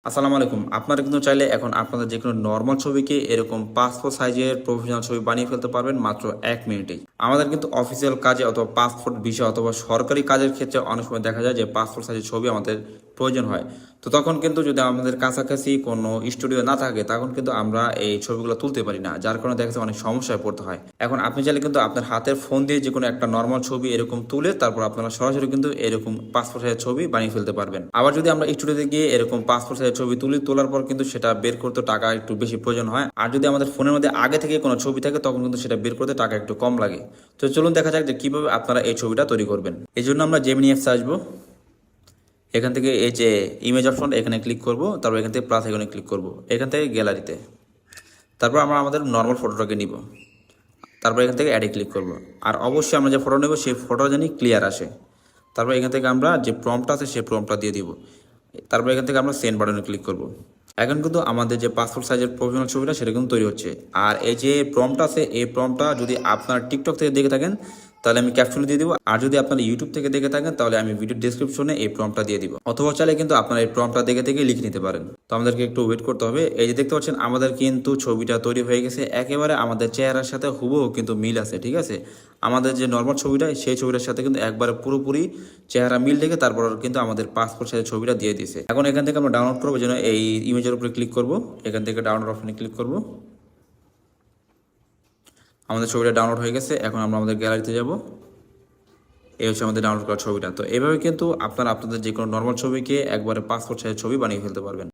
আসসালামু আলাইকুম। আপনারা কিন্তু চাইলে এখন আপনাদের যেকোনো নরমাল ছবিকে এরকম পাসপোর্ট সাইজের প্রফেশনাল ছবি বানিয়ে ফেলতে পারবেন মাত্র ১ মিনিটেই। আমাদের কিন্তু অফিসিয়াল কাজে অথবা পাসপোর্ট ভিসা অথবা সরকারি কাজের ক্ষেত্রে অনেক সময় দেখা যায় যে পাসপোর্ট সাইজের ছবি আমাদের প্রয়োজন হয়। তো তখন কিন্তু যদি আমাদের কাছাকাছি কোনো স্টুডিও না থাকে তখন কিন্তু আমরা এই ছবিগুলো তুলতে পারি না। যার কারণে দেখা যাচ্ছে অনেক সমস্যায় পড়তে হয়। এখন আপনি চাইলে কিন্তু আপনার হাতের ফোন দিয়ে যেকোনো একটা নরমাল ছবি এরকম তুলে তারপর আপনারা সরাসরি কিন্তু এরকম পাসপোর্ট সাইজের ছবি বানিয়ে ফেলতে পারবেন। আবার যদি আমরা স্টুডিওতে গিয়ে এরকম পাসপোর্ট সাইজের ছবি তোলার পর কিন্তু সেটা বের করতে টাকা একটু বেশি প্রয়োজন হয়। আর যদি আমাদের ফোনের মধ্যে আগে থেকে কোনো ছবি থাকে তখন কিন্তু সেটা বের করতে টাকা একটু কম লাগে। তো চলুন দেখা যাক যে কিভাবে আপনারা এই ছবিটা তৈরি করবেন। এই জন্য আমরা জেমিনি অ্যাপসে আসবো। এখান থেকে এই যে ইমেজ অপশন এখানে ক্লিক করব, তারপর এখান থেকে প্লাস আইকনে ক্লিক করব, এখান থেকে গ্যালারিতে, তারপর আমরা আমাদের নর্মাল ফটোটাকে নিব, তারপর এখান থেকে অ্যাডে ক্লিক করব। আর অবশ্যই আমরা যে ফটো নেব সেই ফটোটা যেন ক্লিয়ার আসে। তারপর এখান থেকে আমরা যে প্রম্পটটা আছে সেই প্রম্পটটা দিয়ে দিব। তারপর এখান থেকে আমরা সেন্ড বাটনে ক্লিক করব। এখন কিন্তু আমাদের যে পাসপোর্ট সাইজের প্রফেশনাল ছবিটা সেটা কিন্তু তৈরি হচ্ছে। আর এই যে প্রম্পটটা আছে এই প্রম্পটটা যদি আপনার টিকটক থেকে দেখে থাকেন তাহলে আমি ক্যাপশনে দিয়ে দিব, আর যদি আপনারা ইউটিউব থেকে দেখে থাকেন তাহলে আমি ভিডিও ডেসক্রিপশনে এই প্রম্পটটা দিয়ে দিব, অথবা চাইলে কিন্তু আপনারা এই প্রম্পটটা দেখে লিখে নিতে পারেন। তো আমাদেরকে একটু ওয়েট করতে হবে। এই যে দেখতে পাচ্ছেন আমাদের কিন্তু ছবিটা তৈরি হয়ে গেছে, একেবারে আমাদের চেহারার সাথে হুবহু কিন্তু মিল আছে, ঠিক আছে। আমাদের যে নর্মাল ছবিটা সেই ছবিটার সাথে কিন্তু একবারে পুরোপুরি চেহারা মিল রেখে তারপর কিন্তু আমাদের পাসপোর্ট সাইজের ছবিটা দিয়ে দিয়েছে। এখন এখান থেকে আমরা ডাউনলোড করবো, যেন এই ইমেজের উপরে ক্লিক করব, এখান থেকে ডাউনলোড অপশনে ক্লিক করব। আমাদের ছবিটা ডাউনলোড হয়ে গেছে। এখন আমরা আমাদের গ্যালারিতে যাব। এই হচ্ছে আমাদের ডাউনলোড করা ছবিটা। তো এইভাবে কিন্তু আপনারা আপনাদের যে কোনো নর্মাল ছবিকে একবারে পাসপোর্ট সাইজের ছবি বানিয়ে ফেলতে পারবেন।